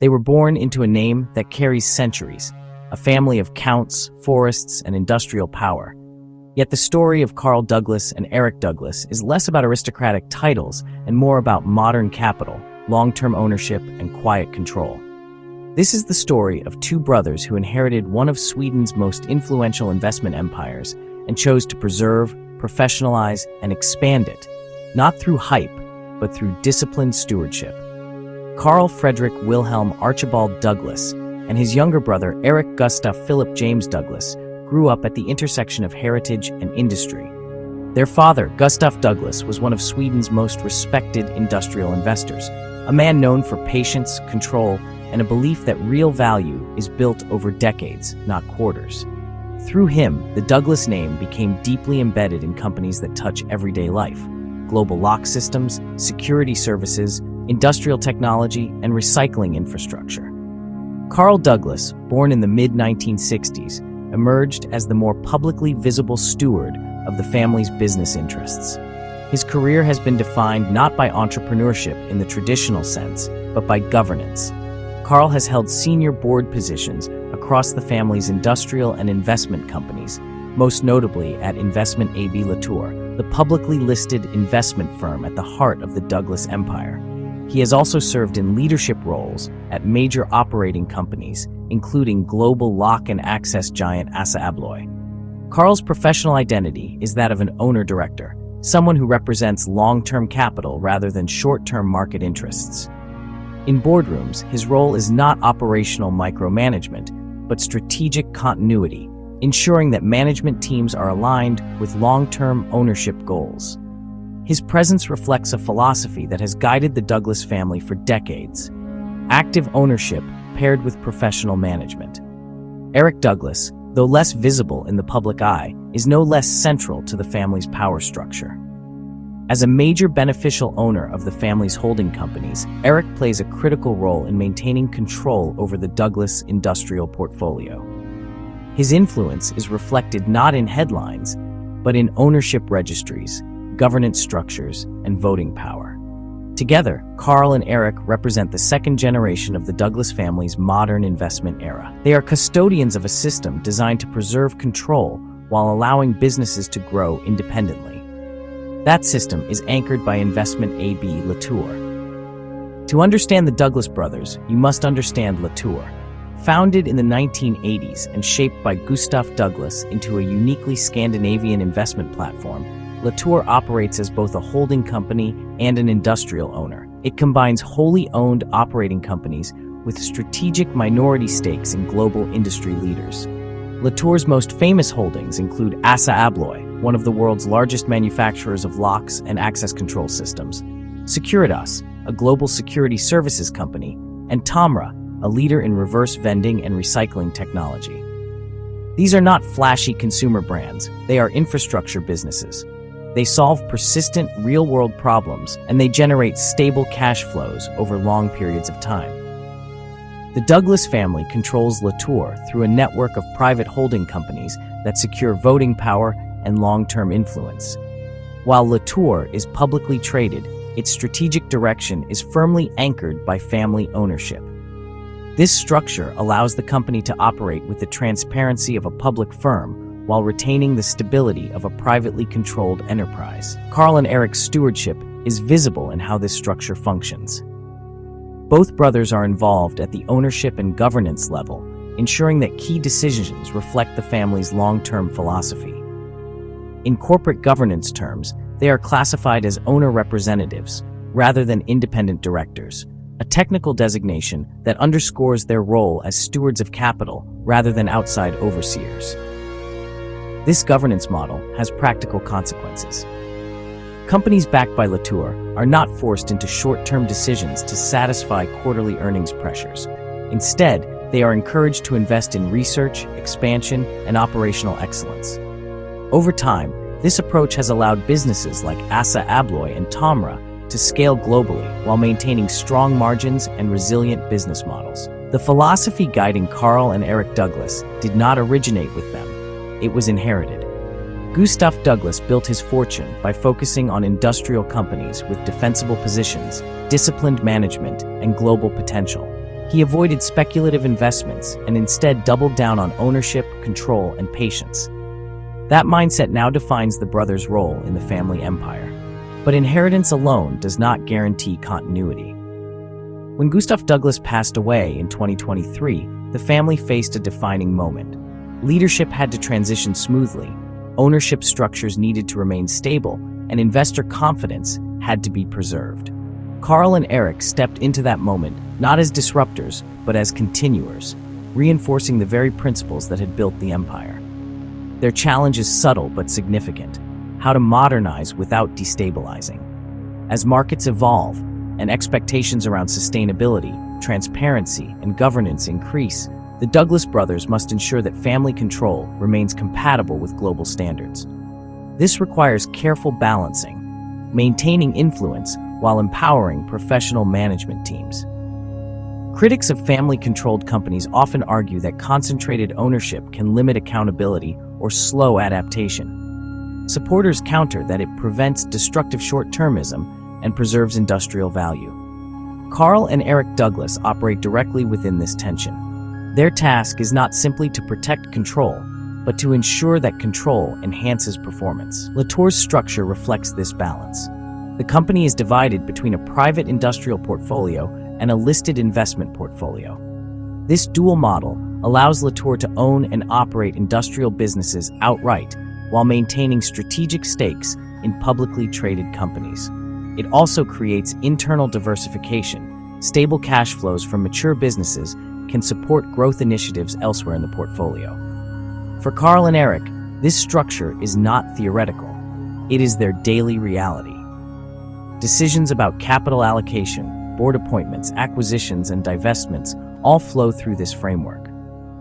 They were born into a name that carries centuries, a family of counts, forests, and industrial power. Yet the story of Carl Douglas and Eric Douglas is less about aristocratic titles and more about modern capital, long-term ownership, and quiet control. This is the story of two brothers who inherited one of Sweden's most influential investment empires and chose to preserve, professionalize, and expand it, not through hype, but through disciplined stewardship. Carl Frederick Wilhelm Archibald Douglas and his younger brother Eric Gustaf Philip James Douglas grew up at the intersection of heritage and industry. Their father, Gustaf Douglas, was one of Sweden's most respected industrial investors, a man known for patience, control, and a belief that real value is built over decades, not quarters. Through him, the Douglas name became deeply embedded in companies that touch everyday life: global lock systems, security services, industrial technology, and recycling infrastructure. Carl Douglas, born in the mid-1960s, emerged as the more publicly visible steward of the family's business interests. His career has been defined not by entrepreneurship in the traditional sense, but by governance. Carl has held senior board positions across the family's industrial and investment companies, most notably at Investment AB Latour, the publicly listed investment firm at the heart of the Douglas empire. He has also served in leadership roles at major operating companies, including global lock and access giant ASSA ABLOY. Carl's professional identity is that of an owner-director, someone who represents long-term capital rather than short-term market interests. In boardrooms, his role is not operational micromanagement, but strategic continuity, ensuring that management teams are aligned with long-term ownership goals. His presence reflects a philosophy that has guided the Douglas family for decades: active ownership paired with professional management. Eric Douglas, though less visible in the public eye, is no less central to the family's power structure. As a major beneficial owner of the family's holding companies, Eric plays a critical role in maintaining control over the Douglas industrial portfolio. His influence is reflected not in headlines, but in ownership registries, governance structures, and voting power. Together, Carl and Eric represent the second generation of the Douglas family's modern investment era. They are custodians of a system designed to preserve control while allowing businesses to grow independently. That system is anchored by Investment AB Latour. To understand the Douglas brothers, you must understand Latour. Founded in the 1980s and shaped by Gustaf Douglas into a uniquely Scandinavian investment platform, Latour operates as both a holding company and an industrial owner. It combines wholly owned operating companies with strategic minority stakes in global industry leaders. Latour's most famous holdings include ASSA ABLOY, one of the world's largest manufacturers of locks and access control systems, Securitas, a global security services company, and Tomra, a leader in reverse vending and recycling technology. These are not flashy consumer brands, they are infrastructure businesses. They solve persistent, real-world problems, and they generate stable cash flows over long periods of time. The Douglas family controls Latour through a network of private holding companies that secure voting power and long-term influence. While Latour is publicly traded, its strategic direction is firmly anchored by family ownership. This structure allows the company to operate with the transparency of a public firm while retaining the stability of a privately controlled enterprise. Carl and Eric's stewardship is visible in how this structure functions. Both brothers are involved at the ownership and governance level, ensuring that key decisions reflect the family's long-term philosophy. In corporate governance terms, they are classified as owner representatives rather than independent directors, a technical designation that underscores their role as stewards of capital rather than outside overseers. This governance model has practical consequences. Companies backed by Latour are not forced into short-term decisions to satisfy quarterly earnings pressures. Instead, they are encouraged to invest in research, expansion, and operational excellence. Over time, this approach has allowed businesses like ASSA ABLOY and Tomra to scale globally while maintaining strong margins and resilient business models. The philosophy guiding Carl and Eric Douglas did not originate with them. It was inherited. Gustaf Douglas built his fortune by focusing on industrial companies with defensible positions, disciplined management, and global potential. He avoided speculative investments and instead doubled down on ownership, control, and patience. That mindset now defines the brothers' role in the family empire. But inheritance alone does not guarantee continuity. When Gustaf Douglas passed away in 2023, the family faced a defining moment. Leadership had to transition smoothly, ownership structures needed to remain stable, and investor confidence had to be preserved. Carl and Eric stepped into that moment not as disruptors, but as continuers, reinforcing the very principles that had built the empire. Their challenge is subtle but significant: how to modernize without destabilizing. As markets evolve and expectations around sustainability, transparency, and governance increase, the Douglas brothers must ensure that family control remains compatible with global standards. This requires careful balancing, maintaining influence while empowering professional management teams. Critics of family-controlled companies often argue that concentrated ownership can limit accountability or slow adaptation. Supporters counter that it prevents destructive short-termism and preserves industrial value. Carl and Eric Douglas operate directly within this tension. Their task is not simply to protect control, but to ensure that control enhances performance. Latour's structure reflects this balance. The company is divided between a private industrial portfolio and a listed investment portfolio. This dual model allows Latour to own and operate industrial businesses outright while maintaining strategic stakes in publicly traded companies. It also creates internal diversification. Stable cash flows from mature businesses can support growth initiatives elsewhere in the portfolio. For Carl and Eric, this structure is not theoretical. It is their daily reality. Decisions about capital allocation, board appointments, acquisitions, and divestments all flow through this framework.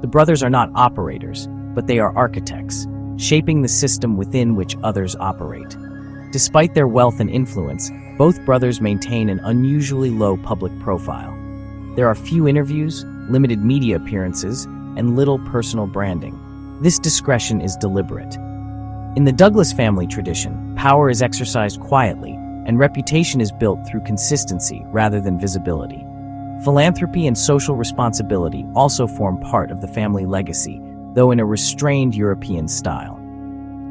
The brothers are not operators, but they are architects, shaping the system within which others operate. Despite their wealth and influence, both brothers maintain an unusually low public profile. There are few interviews, limited media appearances, and little personal branding. This discretion is deliberate. In the Douglas family tradition, power is exercised quietly, and reputation is built through consistency rather than visibility. Philanthropy and social responsibility also form part of the family legacy, though in a restrained European style.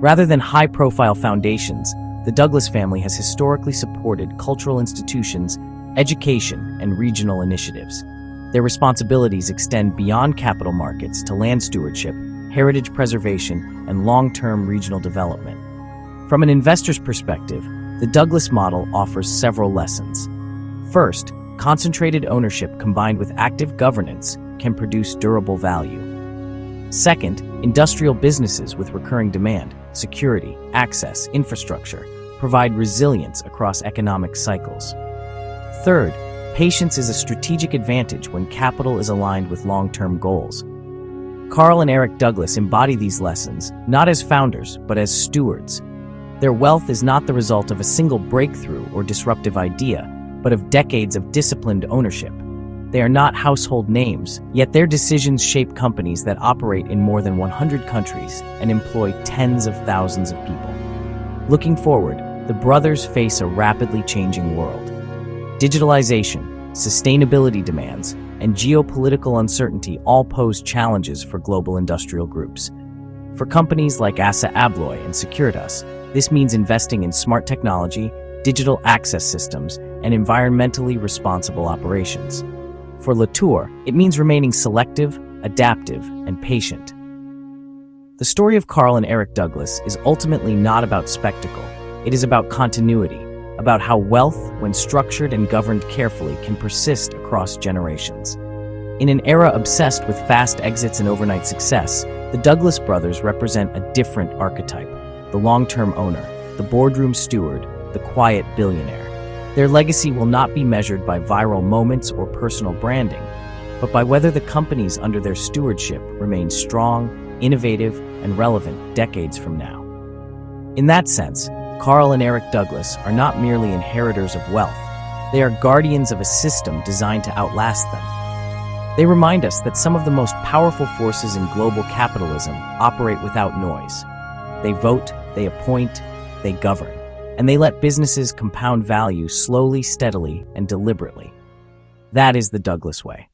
Rather than high-profile foundations, the Douglas family has historically supported cultural institutions, education, and regional initiatives. Their responsibilities extend beyond capital markets to land stewardship, heritage preservation, and long-term regional development. From an investor's perspective, the Douglas model offers several lessons. First, concentrated ownership combined with active governance can produce durable value. Second, industrial businesses with recurring demand, security, access, infrastructure provide resilience across economic cycles. Third, patience is a strategic advantage when capital is aligned with long-term goals. Carl and Eric Douglas embody these lessons, not as founders, but as stewards. Their wealth is not the result of a single breakthrough or disruptive idea, but of decades of disciplined ownership. They are not household names, yet their decisions shape companies that operate in more than 100 countries and employ tens of thousands of people. Looking forward, the brothers face a rapidly changing world. Digitalization, sustainability demands, and geopolitical uncertainty all pose challenges for global industrial groups. For companies like ASSA ABLOY and Securitas, this means investing in smart technology, digital access systems, and environmentally responsible operations. For Latour, it means remaining selective, adaptive, and patient. The story of Carl and Eric Douglas is ultimately not about spectacle. It is about continuity, about how wealth, when structured and governed carefully, can persist across generations. In an era obsessed with fast exits and overnight success, the Douglas brothers represent a different archetype: the long-term owner, the boardroom steward, the quiet billionaire. Their legacy will not be measured by viral moments or personal branding, but by whether the companies under their stewardship remain strong, innovative, and relevant decades from now. In that sense, Carl and Eric Douglas are not merely inheritors of wealth. They are guardians of a system designed to outlast them. They remind us that some of the most powerful forces in global capitalism operate without noise. They vote, they appoint, they govern, and they let businesses compound value slowly, steadily, and deliberately. That is the Douglas way.